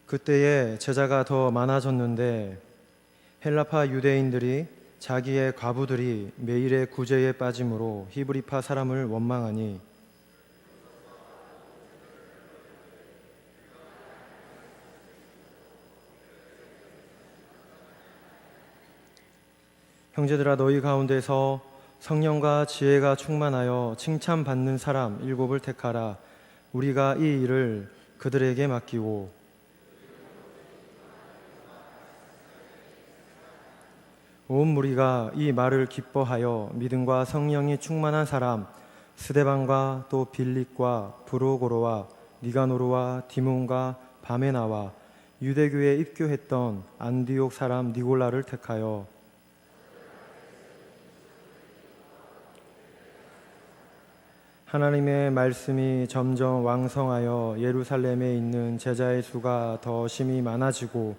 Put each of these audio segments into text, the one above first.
그때에 제자가 더 많아졌는데 헬라파 유대인들이 자기의 과부들이 매일의 구제에 빠짐으로 히브리파 사람을 원망하니 형제들아, 너희 가운데서 성령과 지혜가 충만하여 칭찬받는 사람 7을 택하라. 우리가 이 일을 그들에게 맡기고 온 무리가 이 말을 기뻐하여 믿음과 성령이 충만한 사람 스데반과 또 빌립과 브로고로와 니가노르와 디몬과 바메나와 유대교에 입교했던 안디옥 사람 니골라를 택하여 하나님의 말씀이 점점 왕성하여 예루살렘에 있는 제자의 수가 더 심히 많아지고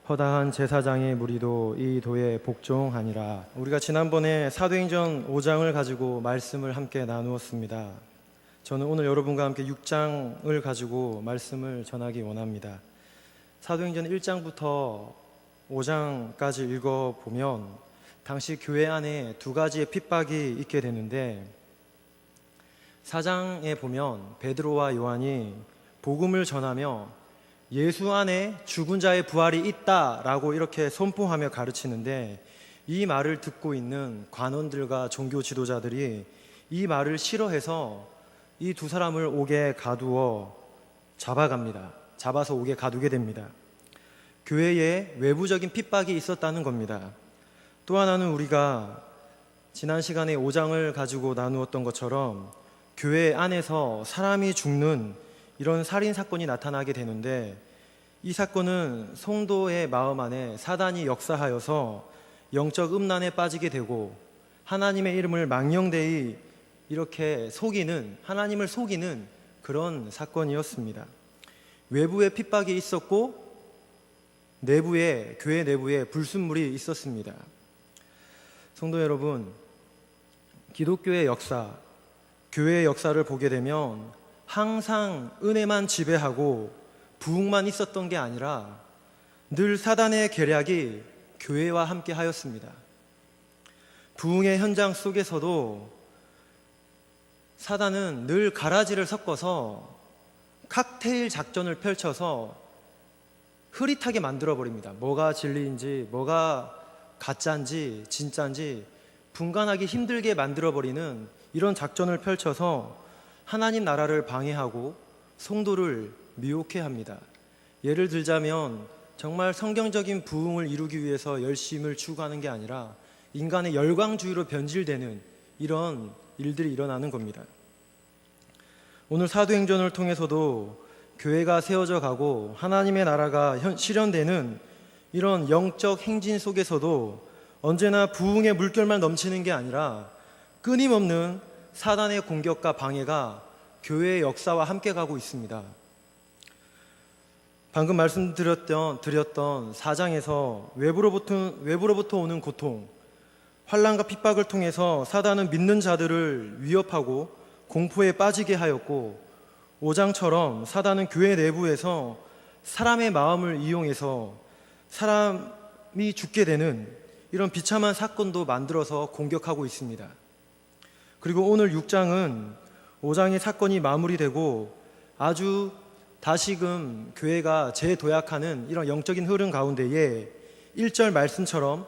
허다한 제사장의 무리도 이 도에 복종하니라. 우리가 지난번에 사도행전 5장을 가지고 말씀을 함께 나누었습니다. 저는 오늘 여러분과 함께 6장을 가지고 말씀을 전하기 원합니다. 사도행전 1장부터 5장까지 읽어보면 당시 교회 안에 두 가지의 핍박이 있게 되는데, 4장에 보면 베드로와 요한이 복음을 전하며 예수 안에 죽은 자의 부활이 있다라고 이렇게 선포하며 가르치는데, 이 말을 듣고 있는 관원들과 종교 지도자들이 이 말을 싫어해서 이 두 사람을 옥에 가두어 잡아갑니다. 잡아서 옥에 가두게 됩니다. 교회에 외부적인 핍박이 있었다는 겁니다. 또 하나는 우리가 지난 시간에 5장을 가지고 나누었던 것처럼 교회 안에서 사람이 죽는 이런 살인 사건이 나타나게 되는데, 이 사건은 성도의 마음 안에 사단이 역사하여서 영적 음란에 빠지게 되고 하나님의 이름을 망령되이 이렇게 속이는, 하나님을 속이는 그런 사건이었습니다. 외부에 핍박이 있었고 내부에, 교회 내부에 불순물이 있었습니다. 성도 여러분, 기독교의 역사, 교회의 역사를 보게 되면 항상 은혜만 지배하고 부흥만 있었던 게 아니라 늘 사단의 계략이 교회와 함께 하였습니다. 부흥의 현장 속에서도 사단은 늘 가라지를 섞어서 칵테일 작전을 펼쳐서 흐릿하게 만들어버립니다. 뭐가 진리인지, 뭐가 가짜인지 진짜인지 분간하기 힘들게 만들어버리는 이런 작전을 펼쳐서 하나님 나라를 방해하고 성도를 미혹해 합니다. 예를 들자면 정말 성경적인 부흥을 이루기 위해서 열심을 추구하는 게 아니라 인간의 열광주의로 변질되는 이런 일들이 일어나는 겁니다. 오늘 사도행전을 통해서도 교회가 세워져 가고 하나님의 나라가 실현되는 이런 영적 행진 속에서도 언제나 부흥의 물결만 넘치는 게 아니라 끊임없는 사단의 공격과 방해가 교회의 역사와 함께 가고 있습니다. 방금 말씀드렸던 4장에서 외부로부터 오는 고통, 환난과 핍박을 통해서 사단은 믿는 자들을 위협하고 공포에 빠지게 하였고, 5장처럼 사단은 교회 내부에서 사람의 마음을 이용해서 사람이 죽게 되는 이런 비참한 사건도 만들어서 공격하고 있습니다. 그리고 오늘 6장은 5장의 사건이 마무리되고 아주 다시금 교회가 재도약하는 이런 영적인 흐름 가운데에 1절 말씀처럼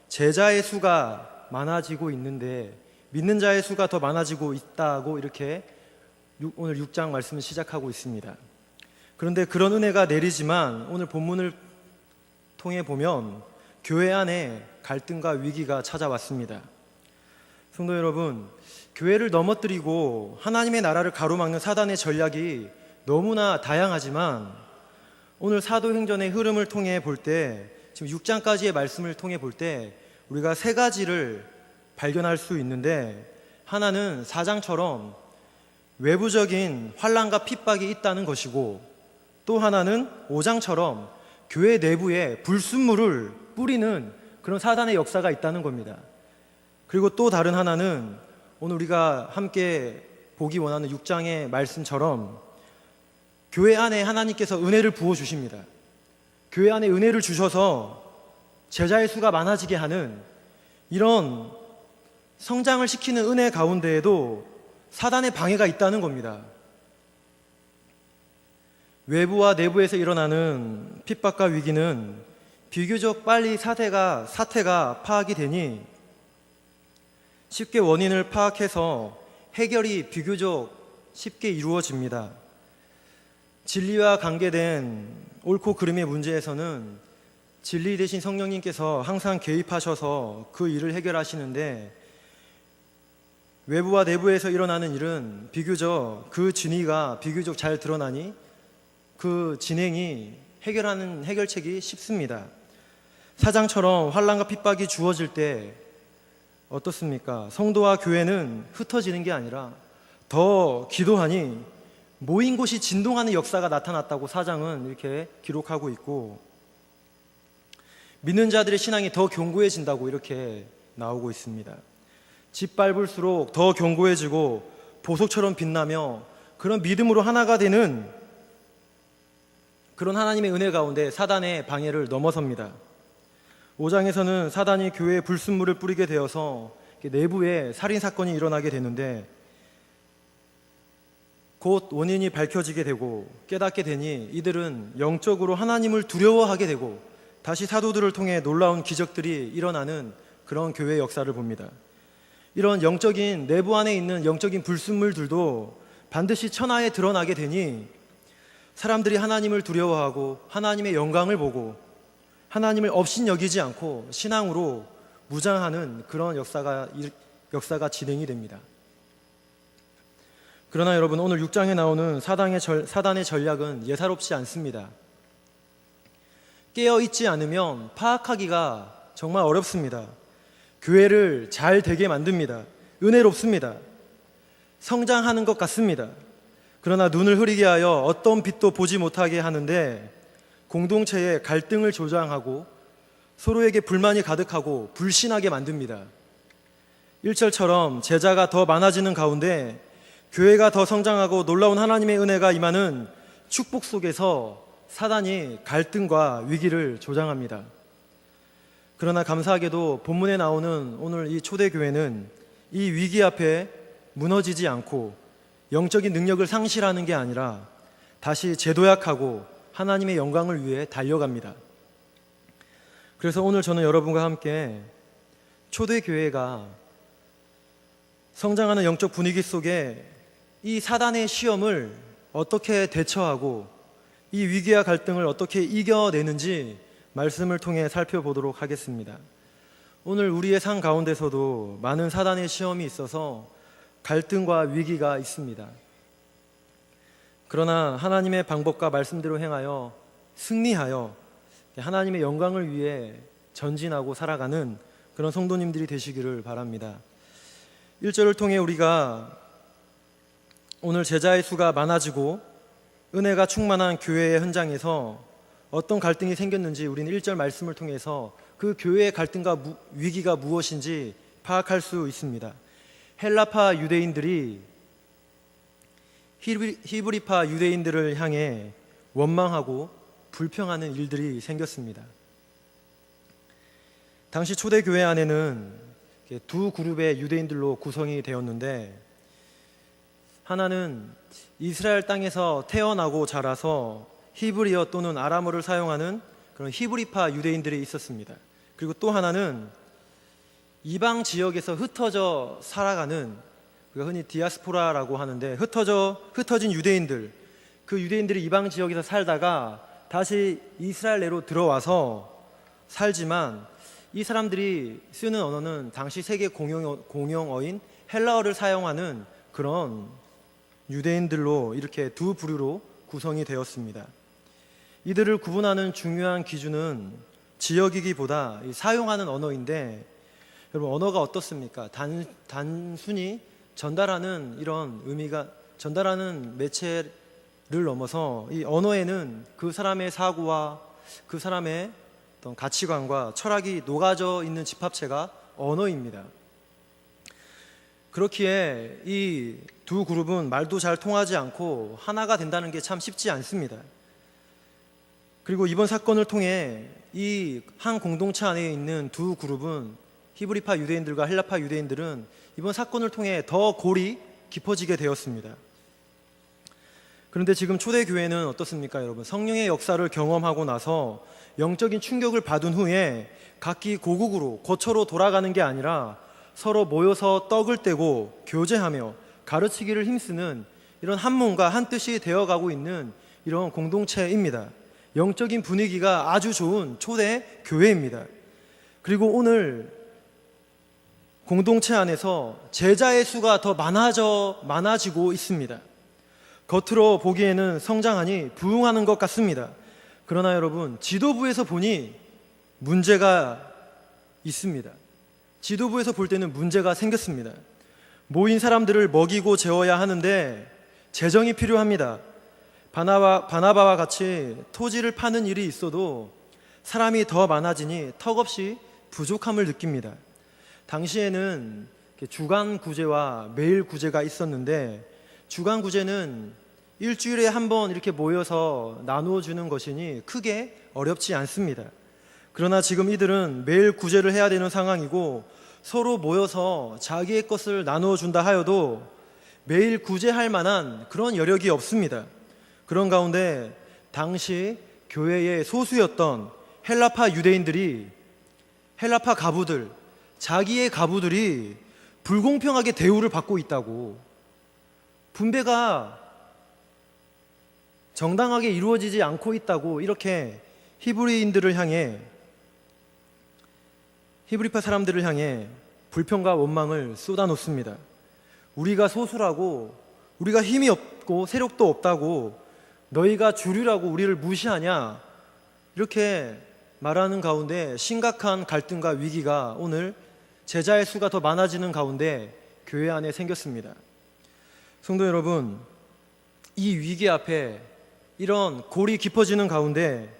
제자의 수가 많아지고 있는데 믿는 자의 수가 더 많아지고 있다고 이렇게 오늘 6장 말씀을 시작하고 있습니다. 그런데 그런 은혜가 내리지만 오늘 본문을 통해 보면 교회 안에 갈등과 위기가 찾아왔습니다. 성도 여러분, 교회를 넘어뜨리고 하나님의 나라를 가로막는 사단의 전략이 너무나 다양하지만 오늘 사도행전의 흐름을 통해 볼 때, 지금 6장까지의 말씀을 통해 볼 때 우리가 세 가지를 발견할 수 있는데, 하나는 4장처럼 외부적인 환난과 핍박이 있다는 것이고, 또 하나는 5장처럼 교회 내부에 불순물을 뿌리는 그런 사단의 역사가 있다는 겁니다. 그리고 또 다른 하나는 오늘 우리가 함께 보기 원하는 6장의 말씀처럼 교회 안에 하나님께서 은혜를 부어주십니다. 교회 안에 은혜를 주셔서 제자의 수가 많아지게 하는 이런 성장을 시키는 은혜 가운데에도 사단의 방해가 있다는 겁니다. 외부와 내부에서 일어나는 핍박과 위기는 비교적 빨리 사태가 파악이 되니 쉽게 원인을 파악해서 해결이 비교적 쉽게 이루어집니다. 진리와 관계된 옳고 그름의 문제에서는 진리 대신 성령님께서 항상 개입하셔서 그 일을 해결하시는데, 외부와 내부에서 일어나는 일은 비교적 그 진위가 비교적 잘 드러나니 그 진행이 해결하는 해결책이 쉽습니다. 사장처럼 환난과 핍박이 주어질 때 어떻습니까? 성도와 교회는 흩어지는 게 아니라 더 기도하니 모인 곳이 진동하는 역사가 나타났다고 사장은 이렇게 기록하고 있고, 믿는 자들의 신앙이 더 견고해진다고 이렇게 나오고 있습니다. 짓밟을수록 더 견고해지고 보석처럼 빛나며 그런 믿음으로 하나가 되는 그런 하나님의 은혜 가운데 사단의 방해를 넘어섭니다. 5장에서는 사단이 교회에 불순물을 뿌리게 되어서 내부에 살인사건이 일어나게 되는데, 곧 원인이 밝혀지게 되고 깨닫게 되니 이들은 영적으로 하나님을 두려워하게 되고 다시 사도들을 통해 놀라운 기적들이 일어나는 그런 교회의 역사를 봅니다. 이런 영적인 내부 안에 있는 영적인 불순물들도 반드시 천하에 드러나게 되니 사람들이 하나님을 두려워하고 하나님의 영광을 보고 하나님을 업신여기지 않고 신앙으로 무장하는 그런 역사가 진행이 됩니다. 그러나 여러분, 오늘 6장에 나오는 사단의 전략은 예사롭지 않습니다. 깨어있지 않으면 파악하기가 정말 어렵습니다. 교회를 잘 되게 만듭니다. 은혜롭습니다. 성장하는 것 같습니다. 그러나 눈을 흐리게 하여 어떤 빛도 보지 못하게 하는데 공동체의 갈등을 조장하고 서로에게 불만이 가득하고 불신하게 만듭니다. 1절처럼 제자가 더 많아지는 가운데 교회가 더 성장하고 놀라운 하나님의 은혜가 임하는 축복 속에서 사단이 갈등과 위기를 조장합니다. 그러나 감사하게도 본문에 나오는 오늘 이 초대교회는 이 위기 앞에 무너지지 않고 영적인 능력을 상실하는 게 아니라 다시 재도약하고 하나님의 영광을 위해 달려갑니다. 그래서 오늘 저는 여러분과 함께 초대교회가 성장하는 영적 분위기 속에 이 사단의 시험을 어떻게 대처하고 이 위기와 갈등을 어떻게 이겨내는지 말씀을 통해 살펴보도록 하겠습니다. 오늘 우리의 삶 가운데서도 많은 사단의 시험이 있어서 갈등과 위기가 있습니다. 그러나 하나님의 방법과 말씀대로 행하여 승리하여 하나님의 영광을 위해 전진하고 살아가는 그런 성도님들이 되시기를 바랍니다. 1절을 통해 우리가 오늘 제자의 수가 많아지고 은혜가 충만한 교회의 현장에서 어떤 갈등이 생겼는지 우리는 1절 말씀을 통해서 그 교회의 갈등과 위기가 무엇인지 파악할 수 있습니다. 헬라파 유대인들이 히브리파 유대인들을 향해 원망하고 불평하는 일들이 생겼습니다. 당시 초대교회 안에는 두 그룹의 유대인들로 구성이 되었는데, 하나는 이스라엘 땅에서 태어나고 자라서 히브리어 또는 아람어를 사용하는 그런 히브리파 유대인들이 있었습니다. 그리고 또 하나는 이방 지역에서 흩어져 살아가는, 우리가 흔히 디아스포라라고 하는데 흩어진 유대인들, 그 유대인들이 이방 지역에서 살다가 다시 이스라엘 내로 들어와서 살지만 이 사람들이 쓰는 언어는 당시 세계 공용어인 헬라어를 사용하는 그런 유대인들로 이렇게 두 부류로 구성이 되었습니다. 이들을 구분하는 중요한 기준은 지역이기보다 사용하는 언어인데, 여러분 언어가 어떻습니까? 단순히 전달하는 이런 의미가, 전달하는 매체를 넘어서 이 언어에는 그 사람의 사고와 그 사람의 어떤 가치관과 철학이 녹아져 있는 집합체가 언어입니다. 그렇기에 이 두 그룹은 말도 잘 통하지 않고 하나가 된다는 게 참 쉽지 않습니다. 그리고 이번 사건을 통해 이 한 공동체 안에 있는 두 그룹은 히브리파 유대인들과 헬라파 유대인들은 이번 사건을 통해 더 골이 깊어지게 되었습니다. 그런데 지금 초대교회는 어떻습니까, 여러분? 성령의 역사를 경험하고 나서 영적인 충격을 받은 후에 각기 고국으로 거처로 돌아가는 게 아니라 서로 모여서 떡을 떼고 교제하며 가르치기를 힘쓰는 이런 한 몸과 한 뜻이 되어가고 있는 이런 공동체입니다. 영적인 분위기가 아주 좋은 초대 교회입니다. 그리고 오늘 공동체 안에서 제자의 수가 더 많아지고 있습니다. 겉으로 보기에는 성장하니 부흥하는 것 같습니다. 그러나 여러분, 지도부에서 보니 문제가 있습니다. 지도부에서 볼 때는 문제가 생겼습니다. 모인 사람들을 먹이고 재워야 하는데 재정이 필요합니다. 바나바와 같이 토지를 파는 일이 있어도 사람이 더 많아지니 턱없이 부족함을 느낍니다. 당시에는 주간 구제와 매일 구제가 있었는데, 주간 구제는 일주일에 한 번 이렇게 모여서 나누어 주는 것이니 크게 어렵지 않습니다. 그러나 지금 이들은 매일 구제를 해야 되는 상황이고, 서로 모여서 자기의 것을 나누어 준다 하여도 매일 구제할 만한 그런 여력이 없습니다. 그런 가운데 당시 교회의 소수였던 헬라파 유대인들이, 헬라파 가부들, 자기의 가부들이 불공평하게 대우를 받고 있다고, 분배가 정당하게 이루어지지 않고 있다고 이렇게 히브리인들을 향해, 히브리파 사람들을 향해 불평과 원망을 쏟아놓습니다. 우리가 소수라고, 우리가 힘이 없고 세력도 없다고, 너희가 주류라고 우리를 무시하냐, 이렇게 말하는 가운데 심각한 갈등과 위기가 오늘 제자의 수가 더 많아지는 가운데 교회 안에 생겼습니다. 성도 여러분, 이 위기 앞에 이런 골이 깊어지는 가운데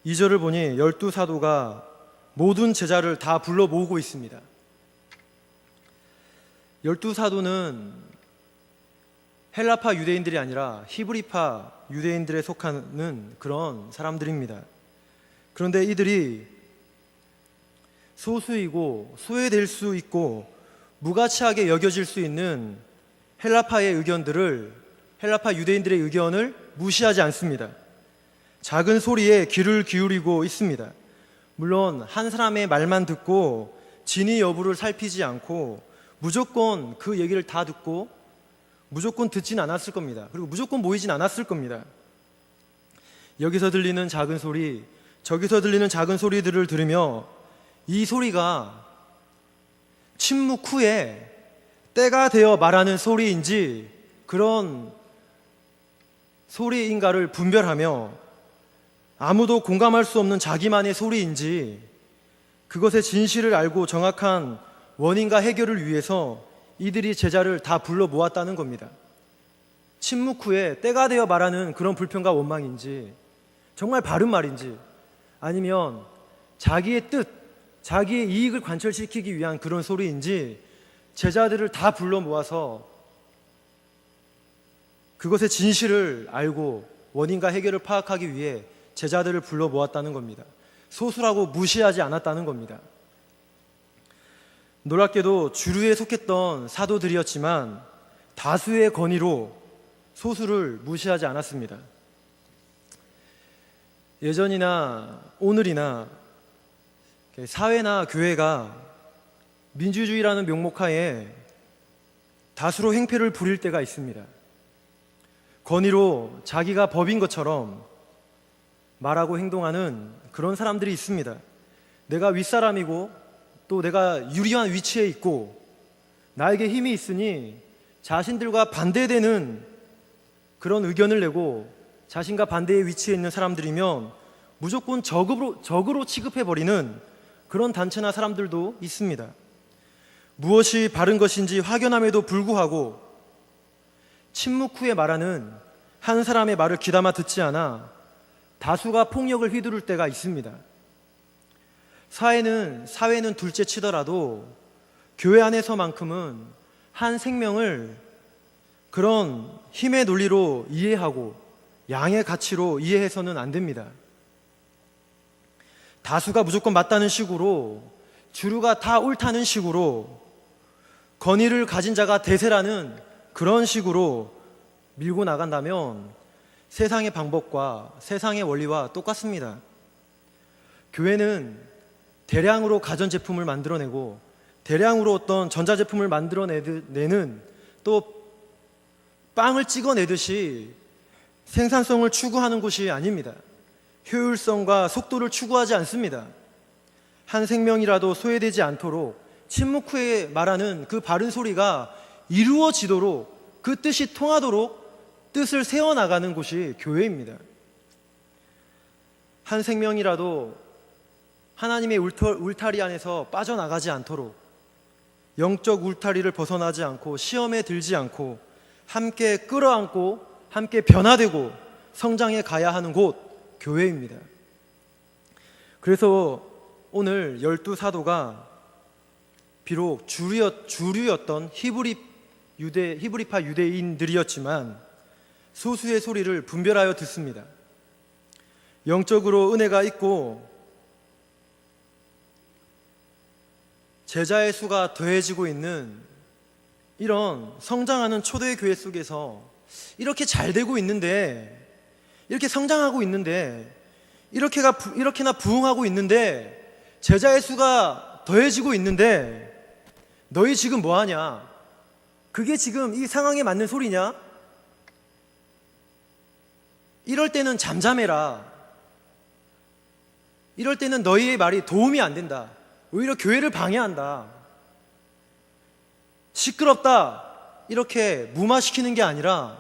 2절을 보니 12사도가 모든 제자를 다 불러 모으고 있습니다. 12사도는 헬라파 유대인들이 아니라 히브리파 유대인들에 속하는 그런 사람들입니다. 그런데 이들이 소수이고 소외될 수 있고 무가치하게 여겨질 수 있는 헬라파의 의견들을, 헬라파 유대인들의 의견을 무시하지 않습니다. 작은 소리에 귀를 기울이고 있습니다. 물론 한 사람의 말만 듣고 진위 여부를 살피지 않고 무조건 그 얘기를 다 듣고 무조건 듣진 않았을 겁니다. 그리고 무조건 모이진 않았을 겁니다. 여기서 들리는 작은 소리, 저기서 들리는 작은 소리들을 들으며 이 소리가 침묵 후에 때가 되어 말하는 소리인지 그런 소리인가를 분별하며 아무도 공감할 수 없는 자기만의 소리인지 그것의 진실을 알고 정확한 원인과 해결을 위해서 이들이 제자를 다 불러 모았다는 겁니다. 침묵 후에 때가 되어 말하는 그런 불평과 원망인지, 정말 바른 말인지, 아니면 자기의 뜻, 자기의 이익을 관철시키기 위한 그런 소리인지 제자들을 다 불러 모아서 그것의 진실을 알고 원인과 해결을 파악하기 위해 제자들을 불러 모았다는 겁니다. 소수라고 무시하지 않았다는 겁니다. 놀랍게도 주류에 속했던 사도들이었지만 다수의 권위로 소수를 무시하지 않았습니다. 예전이나 오늘이나 사회나 교회가 민주주의라는 명목하에 다수로 행패를 부릴 때가 있습니다. 권위로 자기가 법인 것처럼 말하고 행동하는 그런 사람들이 있습니다. 내가 윗사람이고 또 내가 유리한 위치에 있고 나에게 힘이 있으니 자신들과 반대되는 그런 의견을 내고 자신과 반대의 위치에 있는 사람들이면 무조건 적으로 취급해버리는 그런 단체나 사람들도 있습니다. 무엇이 바른 것인지 확연함에도 불구하고 침묵 후에 말하는 한 사람의 말을 귀담아 듣지 않아 다수가 폭력을 휘두를 때가 있습니다. 사회는 둘째 치더라도 교회 안에서만큼은 한 생명을 그런 힘의 논리로 이해하고 양의 가치로 이해해서는 안 됩니다. 다수가 무조건 맞다는 식으로, 주류가 다 옳다는 식으로, 권위를 가진 자가 대세라는 그런 식으로 밀고 나간다면 세상의 방법과 세상의 원리와 똑같습니다. 교회는 대량으로 가전제품을 만들어내고 대량으로 어떤 전자제품을 만들어내는, 또 빵을 찍어내듯이 생산성을 추구하는 곳이 아닙니다. 효율성과 속도를 추구하지 않습니다. 한 생명이라도 소외되지 않도록 침묵 후에 말하는 그 바른 소리가 이루어지도록, 그 뜻이 통하도록 뜻을 세워나가는 곳이 교회입니다. 한 생명이라도 하나님의 울타리 안에서 빠져나가지 않도록, 영적 울타리를 벗어나지 않고 시험에 들지 않고 함께 끌어안고 함께 변화되고 성장해 가야 하는 곳, 교회입니다. 그래서 오늘 12사도가 비록 주류였던 히브리파 유대인들이었지만 소수의 소리를 분별하여 듣습니다. 영적으로 은혜가 있고 제자의 수가 더해지고 있는 이런 성장하는 초대교회 속에서 이렇게 잘 되고 있는데, 이렇게 성장하고 있는데, 이렇게나 부흥하고 있는데, 제자의 수가 더해지고 있는데 너희 지금 뭐하냐? 그게 지금 이 상황에 맞는 소리냐? 이럴 때는 잠잠해라. 이럴 때는 너희의 말이 도움이 안 된다. 오히려 교회를 방해한다. 시끄럽다. 이렇게 무마시키는 게 아니라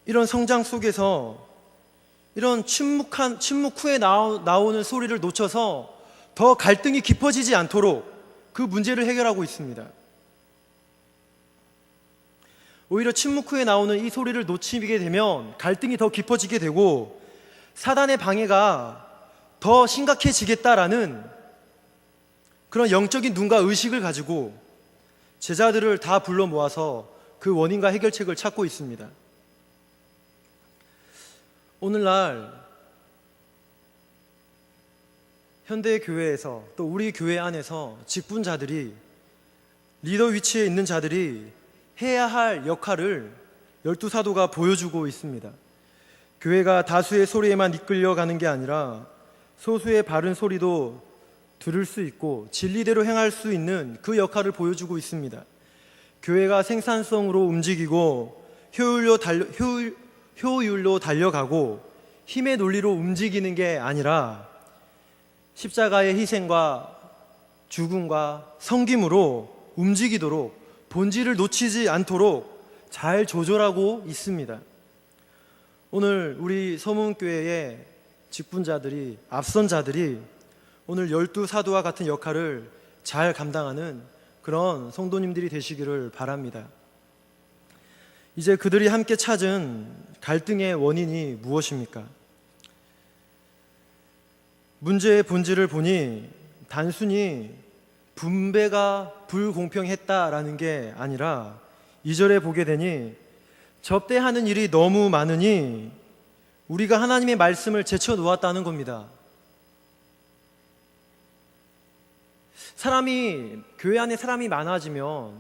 이런 성장 속에서 이런 침묵 후에 나오는 소리를 놓쳐서 더 갈등이 깊어지지 않도록 그 문제를 해결하고 있습니다. 오히려 침묵 후에 나오는 이 소리를 놓치게 되면 갈등이 더 깊어지게 되고 사단의 방해가 더 심각해지겠다라는 그런 영적인 눈과 의식을 가지고 제자들을 다 불러 모아서 그 원인과 해결책을 찾고 있습니다. 오늘날 현대교회에서 또 우리 교회 안에서 직분자들이, 리더 위치에 있는 자들이 해야 할 역할을 12사도가 보여주고 있습니다. 교회가 다수의 소리에만 이끌려가는 게 아니라 소수의 바른 소리도 들을 수 있고 진리대로 행할 수 있는 그 역할을 보여주고 있습니다. 교회가 생산성으로 움직이고 효율로 달려가고 힘의 논리로 움직이는 게 아니라 십자가의 희생과 죽음과 섬김으로 움직이도록, 본질을 놓치지 않도록 잘 조절하고 있습니다. 오늘 우리 서문교회의 직분자들이, 앞선 자들이 오늘 12사도와 같은 역할을 잘 감당하는 그런 성도님들이 되시기를 바랍니다. 이제 그들이 함께 찾은 갈등의 원인이 무엇입니까? 문제의 본질을 보니 단순히 분배가 불공평했다라는 게 아니라 2절에 보게 되니 접대하는 일이 너무 많으니 우리가 하나님의 말씀을 제쳐놓았다는 겁니다. 교회 안에 사람이 많아지면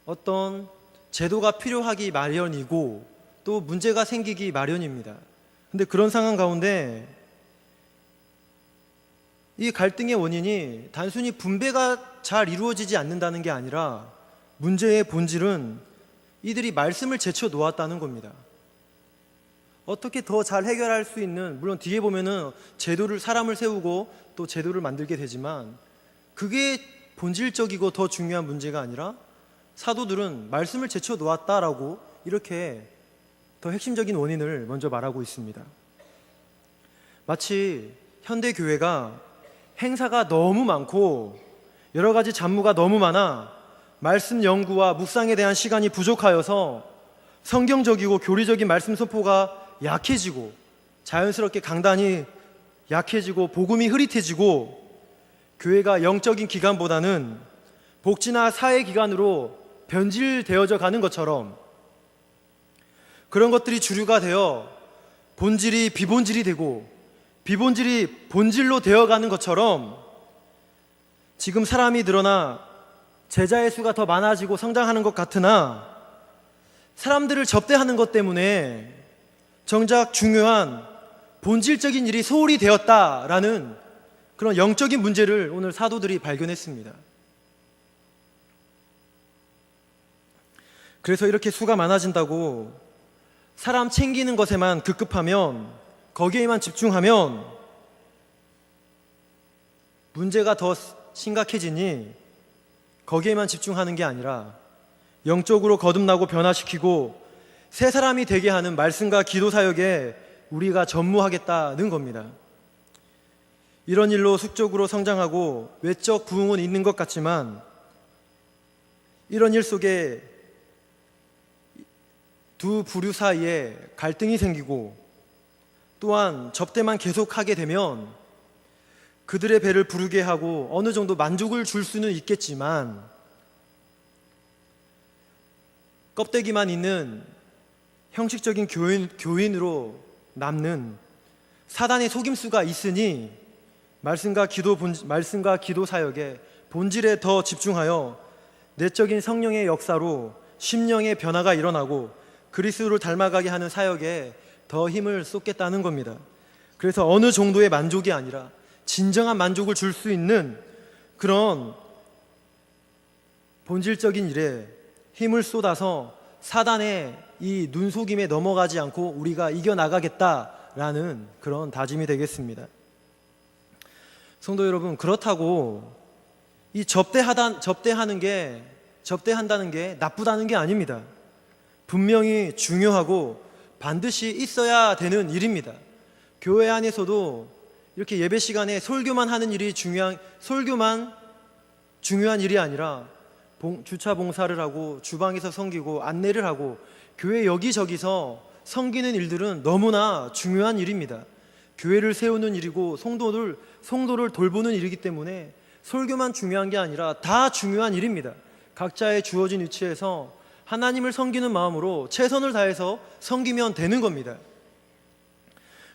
어떤 제도가 필요하기 마련이고 또 문제가 생기기 마련입니다. 근데 그런 상황 가운데 이 갈등의 원인이 단순히 분배가 잘 이루어지지 않는다는 게 아니라 문제의 본질은 이들이 말씀을 제쳐 놓았다는 겁니다. 어떻게 더 잘 해결할 수 있는, 물론 뒤에 보면은 사람을 세우고 또 제도를 만들게 되지만 그게 본질적이고 더 중요한 문제가 아니라 사도들은 말씀을 제쳐 놓았다라고 이렇게 더 핵심적인 원인을 먼저 말하고 있습니다. 마치 현대교회가 행사가 너무 많고 여러 가지 잡무가 너무 많아 말씀 연구와 묵상에 대한 시간이 부족하여서 성경적이고 교리적인 말씀 선포가 약해지고 자연스럽게 강단이 약해지고 복음이 흐릿해지고 교회가 영적인 기관보다는 복지나 사회 기관으로 변질되어져 가는 것처럼 그런 것들이 주류가 되어 본질이 비본질이 되고 비본질이 본질로 되어가는 것처럼 지금 사람이 늘어나 제자의 수가 더 많아지고 성장하는 것 같으나 사람들을 접대하는 것 때문에 정작 중요한 본질적인 일이 소홀히 되었다라는 그런 영적인 문제를 오늘 사도들이 발견했습니다. 그래서 이렇게 수가 많아진다고 사람 챙기는 것에만 급급하면, 거기에만 집중하면 문제가 더 심각해지니 거기에만 집중하는 게 아니라 영적으로 거듭나고 변화시키고 새 사람이 되게 하는 말씀과 기도 사역에 우리가 전무하겠다는 겁니다. 이런 일로 숙적으로 성장하고 외적 부흥은 있는 것 같지만 이런 일 속에 두 부류 사이에 갈등이 생기고 또한 접대만 계속하게 되면 그들의 배를 부르게 하고 어느 정도 만족을 줄 수는 있겠지만 껍데기만 있는 형식적인 교인으로 남는 사단의 속임수가 있으니 말씀과 기도 사역에 본질에 더 집중하여 내적인 성령의 역사로 심령의 변화가 일어나고 그리스도를 닮아가게 하는 사역에 더 힘을 쏟겠다는 겁니다. 그래서 어느 정도의 만족이 아니라 진정한 만족을 줄 수 있는 그런 본질적인 일에 힘을 쏟아서 사단의 이 눈속임에 넘어가지 않고 우리가 이겨나가겠다라는 그런 다짐이 되겠습니다. 성도 여러분, 그렇다고 이 접대한다는 게 나쁘다는 게 아닙니다. 분명히 중요하고 반드시 있어야 되는 일입니다. 교회 안에서도 이렇게 예배 시간에 설교만 하는 일이 설교만 중요한 일이 아니라 주차 봉사를 하고 주방에서 섬기고 안내를 하고 교회 여기저기서 섬기는 일들은 너무나 중요한 일입니다. 교회를 세우는 일이고 성도를 돌보는 일이기 때문에 설교만 중요한 게 아니라 다 중요한 일입니다. 각자의 주어진 위치에서 하나님을 섬기는 마음으로 최선을 다해서 섬기면 되는 겁니다.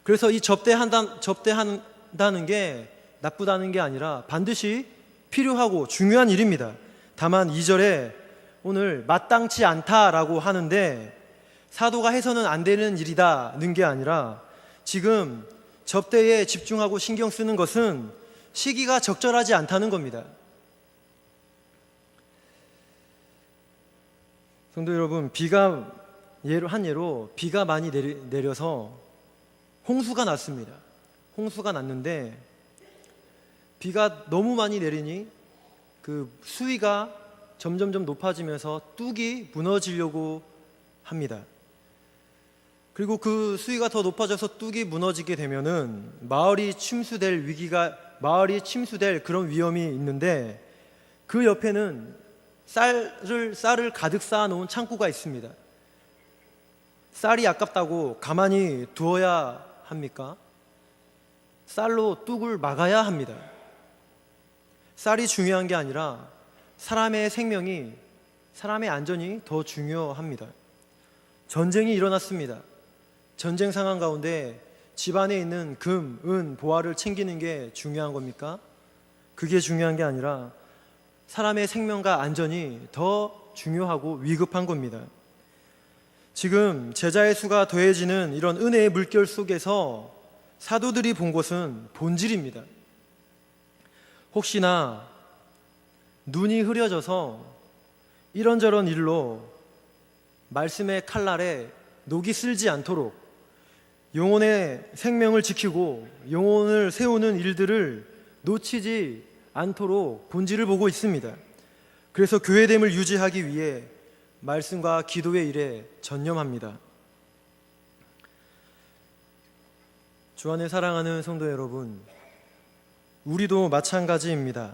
그래서 이 접대한다는 게 나쁘다는 게 아니라 반드시 필요하고 중요한 일입니다. 다만 2절에 오늘 마땅치 않다라고 하는데 사도가 해서는 안 되는 일이다는 게 아니라 지금 접대에 집중하고 신경 쓰는 것은 시기가 적절하지 않다는 겁니다. 성도 여러분, 한 예로 비가 많이 내려서 홍수가 났습니다. 홍수가 났는데 비가 너무 많이 내리니 그 수위가 점점점 높아지면서 뚝이 무너지려고 합니다. 그리고 그 수위가 더 높아져서 뚝이 무너지게 되면은 마을이 침수될 그런 위험이 있는데 그 옆에는 쌀을 가득 쌓아놓은 창고가 있습니다. 쌀이 아깝다고 가만히 두어야 합니까? 쌀로 뚝을 막아야 합니다. 쌀이 중요한 게 아니라 사람의 안전이 더 중요합니다. 전쟁이 일어났습니다. 전쟁 상황 가운데 집안에 있는 금, 은, 보화를 챙기는 게 중요한 겁니까? 그게 중요한 게 아니라 사람의 생명과 안전이 더 중요하고 위급한 겁니다. 지금 제자의 수가 더해지는 이런 은혜의 물결 속에서 사도들이 본 것은 본질입니다. 혹시나 눈이 흐려져서 이런저런 일로 말씀의 칼날에 녹이 슬지 않도록 영혼의 생명을 지키고 영혼을 세우는 일들을 놓치지 않도록 본질을 보고 있습니다. 그래서 교회됨을 유지하기 위해 말씀과 기도의 일에 전념합니다. 주 안에 사랑하는 성도 여러분, 우리도 마찬가지입니다.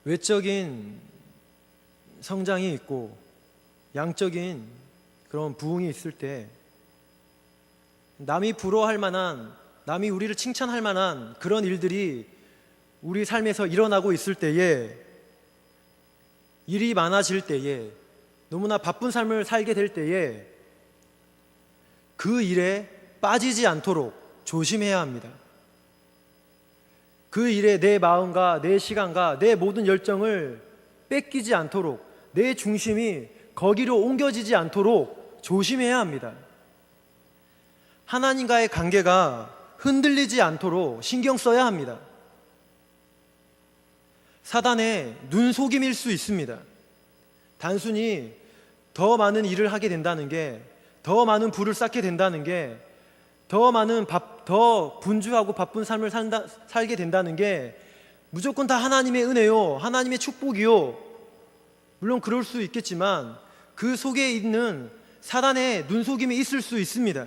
외적인 성장이 있고 양적인 그런 부흥이 있을 때 남이 부러워할 만한, 남이 우리를 칭찬할 만한 그런 일들이 우리 삶에서 일어나고 있을 때에 일이 많아질 때에, 너무나 바쁜 삶을 살게 될 때에 그 일에 빠지지 않도록 조심해야 합니다. 그 일에 내 마음과 내 시간과 내 모든 열정을 뺏기지 않도록, 내 중심이 거기로 옮겨지지 않도록 조심해야 합니다. 하나님과의 관계가 흔들리지 않도록 신경 써야 합니다. 사단의 눈속임일 수 있습니다. 단순히 더 많은 일을 하게 된다는 게, 더 많은 부를 쌓게 된다는 게, 더 분주하고 바쁜 삶을 살게 된다는 게 무조건 다 하나님의 은혜요, 하나님의 축복이요. 물론 그럴 수 있겠지만 그 속에 있는 사단의 눈속임이 있을 수 있습니다.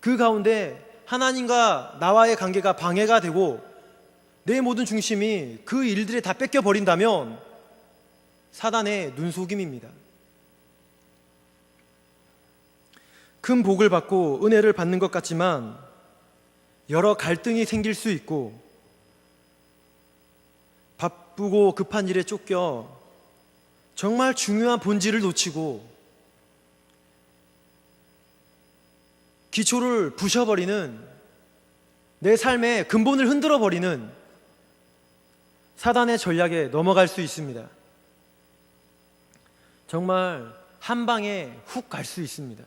그 가운데 하나님과 나와의 관계가 방해가 되고 내 모든 중심이 그 일들에 다 뺏겨버린다면 사단의 눈속임입니다. 큰 복을 받고 은혜를 받는 것 같지만 여러 갈등이 생길 수 있고, 바쁘고 급한 일에 쫓겨 정말 중요한 본질을 놓치고 기초를 부셔버리는, 내 삶의 근본을 흔들어버리는 사단의 전략에 넘어갈 수 있습니다. 정말 한 방에 훅 갈 수 있습니다.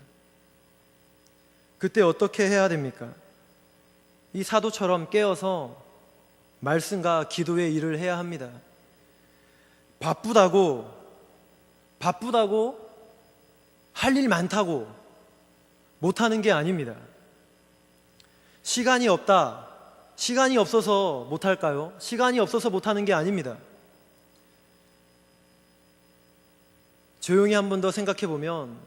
그때 어떻게 해야 됩니까? 이 사도처럼 깨어서 말씀과 기도의 일을 해야 합니다. 바쁘다고 할 일 많다고 못하는 게 아닙니다. 시간이 없다, 시간이 없어서 못할까요? 시간이 없어서 못하는 게 아닙니다. 조용히 한 번 더 생각해 보면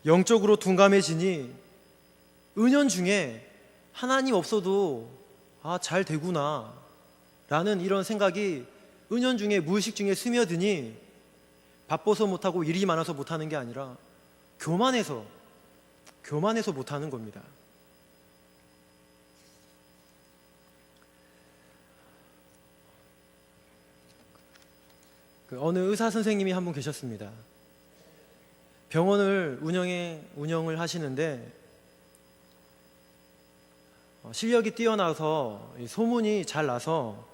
영적으로 둔감해지니 은연중에 하나님 없어도 잘 되구나 라는 이런 생각이 은연중에, 무의식 중에 스며드니 바빠서 못하고 일이 많아서 못하는 게 아니라 교만해서 못하는 겁니다. 어느 의사 선생님이 한 분 계셨습니다. 병원을 운영을 하시는데 실력이 뛰어나서 소문이 잘 나서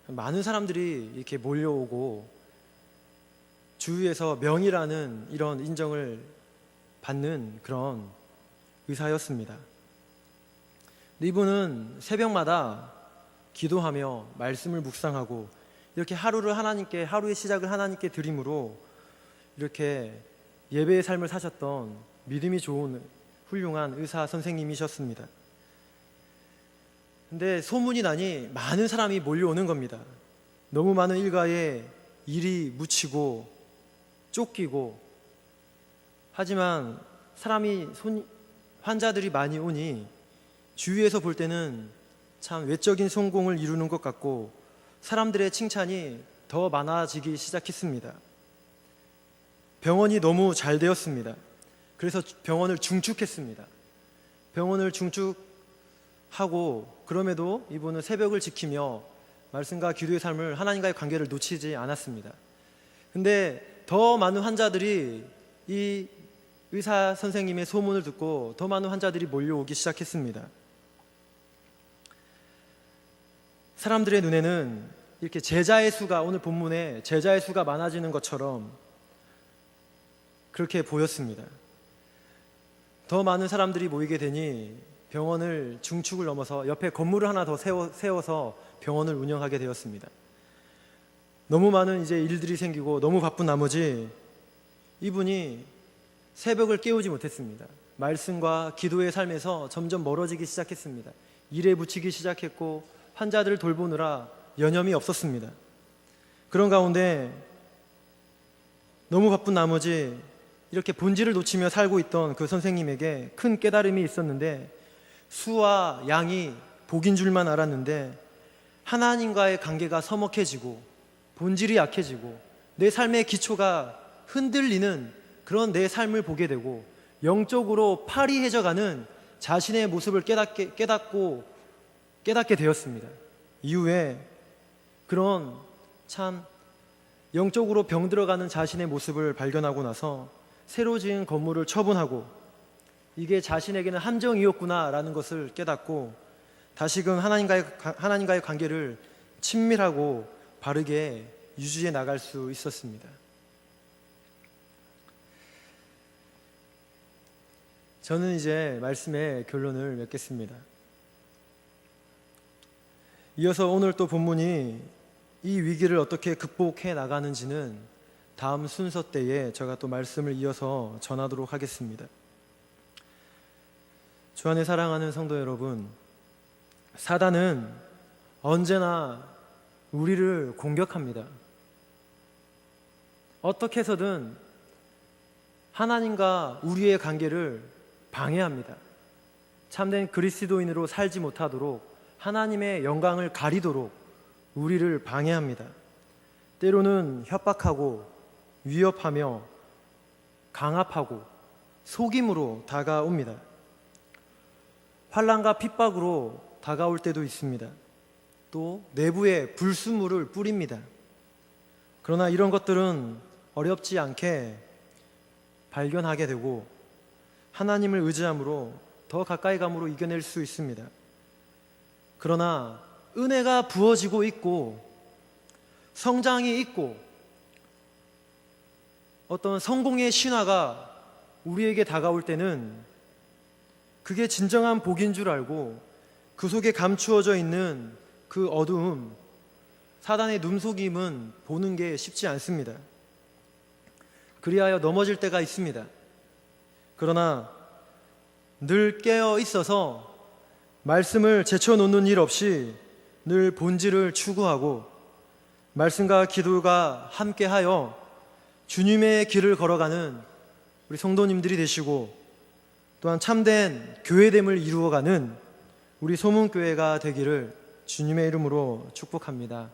많은 사람들이 이렇게 몰려오고 주위에서 명의라는 이런 인정을 받는 그런 의사였습니다. 근데 이분은 새벽마다 기도하며 말씀을 묵상하고 이렇게 하루의 시작을 하나님께 드림으로 이렇게 예배의 삶을 사셨던 믿음이 좋은 훌륭한 의사 선생님이셨습니다. 근데 소문이 나니 많은 사람이 몰려오는 겁니다. 너무 많은 일가에 일이 묻히고 쫓기고, 하지만 환자들이 많이 오니 주위에서 볼 때는 참 외적인 성공을 이루는 것 같고 사람들의 칭찬이 더 많아지기 시작했습니다. 병원이 너무 잘 되었습니다. 그래서 병원을 중축했습니다. 병원을 중축하고, 그럼에도 이분은 새벽을 지키며 말씀과 기도의 삶을, 하나님과의 관계를 놓치지 않았습니다. 근데 더 많은 환자들이 이 의사 선생님의 소문을 듣고 더 많은 환자들이 몰려오기 시작했습니다. 사람들의 눈에는 이렇게 제자의 수가, 오늘 본문에 제자의 수가 많아지는 것처럼 그렇게 보였습니다. 더 많은 사람들이 모이게 되니 병원을 중축을 넘어서 옆에 건물을 하나 더 세워서 병원을 운영하게 되었습니다. 너무 많은 이제 일들이 생기고 너무 바쁜 나머지 이분이 새벽을 깨우지 못했습니다. 말씀과 기도의 삶에서 점점 멀어지기 시작했습니다. 일에 묻히기 시작했고 환자들을 돌보느라 여념이 없었습니다. 그런 가운데 너무 바쁜 나머지 이렇게 본질을 놓치며 살고 있던 그 선생님에게 큰 깨달음이 있었는데, 수와 양이 복인 줄만 알았는데 하나님과의 관계가 서먹해지고 본질이 약해지고 내 삶의 기초가 흔들리는 그런 내 삶을 보게 되고 영적으로 파리해져가는 자신의 모습을 깨닫게 되었습니다. 이후에 그런 참 영적으로 병들어가는 자신의 모습을 발견하고 나서 새로 지은 건물을 처분하고 이게 자신에게는 함정이었구나라는 것을 깨닫고 다시금 하나님과의 관계를 친밀하고 바르게 유지해 나갈 수 있었습니다. 저는 이제 말씀의 결론을 맺겠습니다. 이어서 오늘 또 본문이 이 위기를 어떻게 극복해 나가는지는 다음 순서 때에 제가 또 말씀을 이어서 전하도록 하겠습니다. 주 안에 사랑하는 성도 여러분, 사단은 언제나 우리를 공격합니다. 어떻게 해서든 하나님과 우리의 관계를 방해합니다. 참된 그리스도인으로 살지 못하도록 하나님의 영광을 가리도록 우리를 방해합니다. 때로는 협박하고 위협하며 강압하고 속임으로 다가옵니다. 환난과 핍박으로 다가올 때도 있습니다. 또 내부에 불순물을 뿌립니다. 그러나 이런 것들은 어렵지 않게 발견하게 되고 하나님을 의지함으로 더 가까이 감으로 이겨낼 수 있습니다. 그러나 은혜가 부어지고 있고 성장이 있고 어떤 성공의 신화가 우리에게 다가올 때는 그게 진정한 복인 줄 알고 그 속에 감추어져 있는 그 어두움, 사단의 눈속임은 보는 게 쉽지 않습니다. 그리하여 넘어질 때가 있습니다. 그러나 늘 깨어 있어서 말씀을 제쳐놓는 일 없이 늘 본질을 추구하고 말씀과 기도가 함께하여 주님의 길을 걸어가는 우리 성도님들이 되시고 또한 참된 교회됨을 이루어가는 우리 소문교회가 되기를 주님의 이름으로 축복합니다.